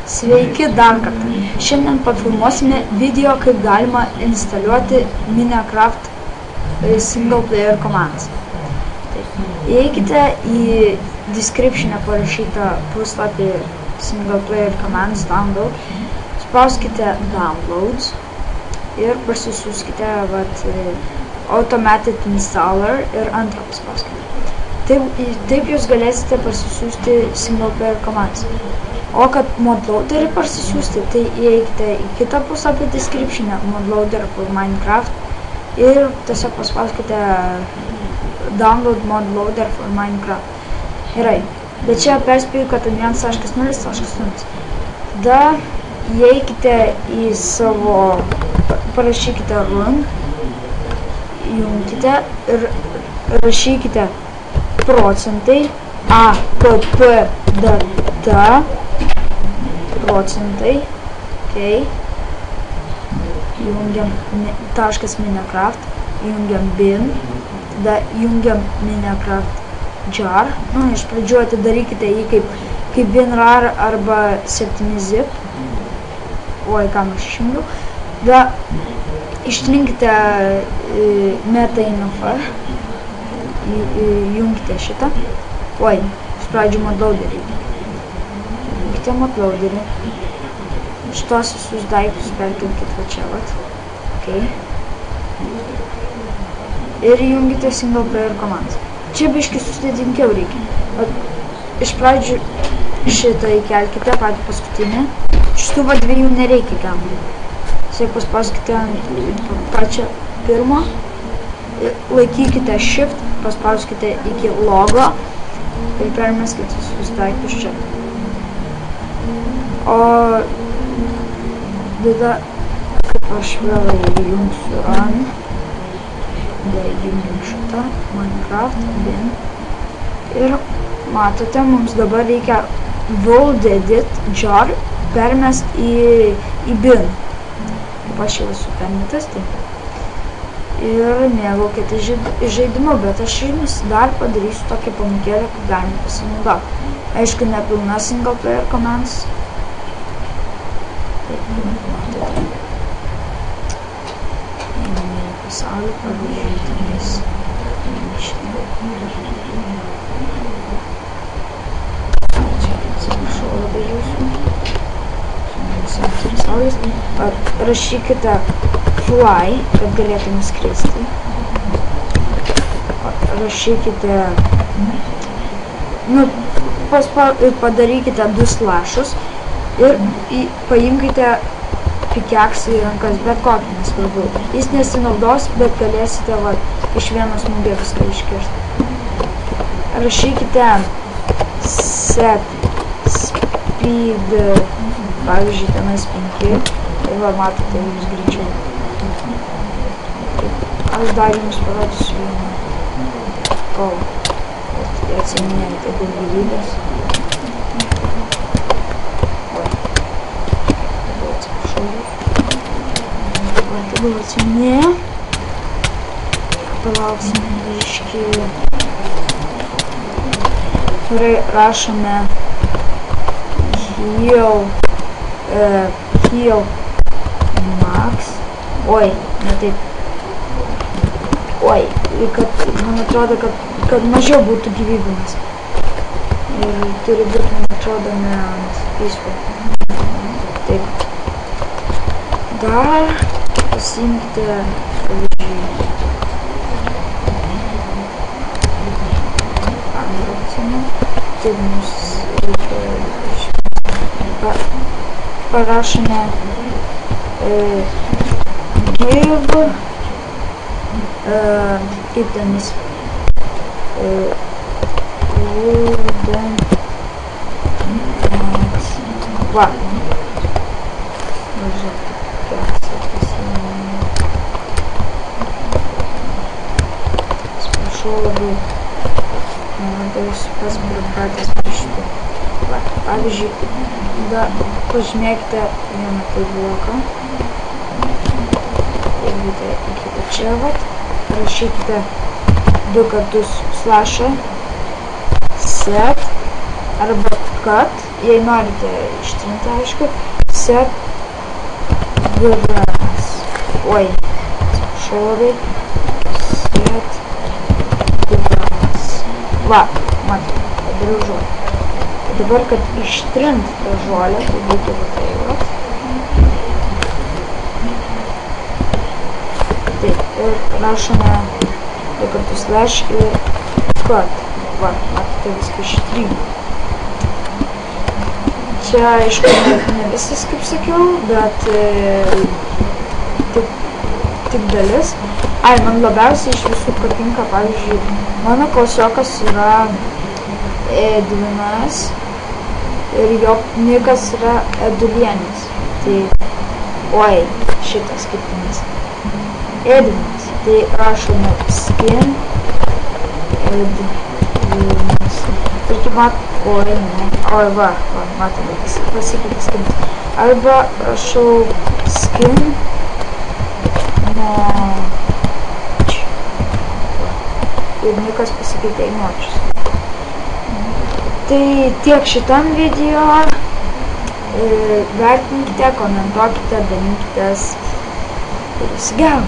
Sveiki dar kartą. Šiandien pafilmuosime video, kaip galima instaliuoti Minecraft single player komandas. Įeikite į description'e parašytą puslapį single player commands download, spauskite downloads ir parsisiųskite automated installer ir antrą paspauskite. Taip jūs galėsite parsisiųsti single player komandas. O kad modloaderį parsisiųsti, tai įeikite į kitą puslapį description'e modloader for Minecraft ir tiesiog paspauskite download modloader for Minecraft. Gerai, bet čia perspėju, kad 1.0.0. Tada įeikite į savo, parašykite run, jungkite ir rašykite procentai APPDT procentai, jungiam .minecraft, jungiam bin, tada jungiam Minecraft jar, iš pradžių atidarykite jį kaip WinRAR arba 7-zip, kam aš išjungiu, tada ištrinkite meta-info, jungite šitą, iš pradžių modloaderį. Jungite modloaderį. Šitos visus daiktus perkelkit va čia, ir jungite single player komandas. Čia biškį sudėtingiau reikia. Iš pradžių šitą įkelkite, patį paskutinį. Šitų dviejų nereikia gamų. Tiesiog paspauskite ant pačią pirmą. Laikykite shift, paspauskite iki logo ir permeskite visus daiktus čia. O tada, kaip aš vėl įjungsiu run, įjungiam šitą Minecraft bin ir matote, mums dabar reikia world edit jar permest į bin. Kaip aš jau esu permetas, ir mėgaukite žaidimu, bet aš jums dar padarysiu tokią pamokėlę, kad galime pasinaudoti. Aišku, nepilna single player commands. Pasaulį pavyzdžiais. Atsiprašau labai jūsų. Rašykite fly, kad galėtume skristi. Rašykite, padarykite 2 slashus ir paimkite pikeksą į rankas, bet kokį nesvarbu. Jis nesinaudos, bet galėsite iš vieno smūgio viską iškirsti. Rašykite set speed, pavyzdžiui, tenais 5 ir matote jūs greičiau. Aš dar jums parodysiu vieną kovą. Atsiminėjate dėl gyvybės. Tada atsiminėję. Palauksime biškį. Gerai, rašome heal max. Ne taip. Man atrodo, kad mažiau būtų gyvybinės. Ir turi būti, man atrodo, ne ant peaceful. Taip. Dar pasiimkite, pavyzdžiui, antrą. Taip mums reikia parašome give kaip tenis wooden max. Sprašau labai, pats biurokratijas parašyti. Pavyzdžiui, pažymėkite vieną tai bloką. Įkite čia, rašykite 2 kartus slashą set arba kad, jei norite ištrinti, aišku, set gramas. Oi, atsiprašau labai. Set gramas. Va, matau, padariau žolę. Dabar, kad ištrint tą žolę, tai būtų tai va. Taip, ir rašome du kartus slash ir kad. Va, matote, viską ištrynė. Čia, aišku, ne visas, kaip sakiau, bet tik dalis. Ai, man labiausiai iš visų patinka, pavyzdžiui, mano klasiokas yra Edvinas ir jo nikas yra Edulienis. Tai, oi, šitas skirtinis. Edvinas. Tai rašome skin Edvinas. Tarkim, oi, ne. Oi, va, matome, pasikeitė skinas. Arba rašau skin moč. Ir nikas pasikeitė į močius. Tai tiek šitam video. Vertinkite, komentuokite, dalinkitės ir viso gero.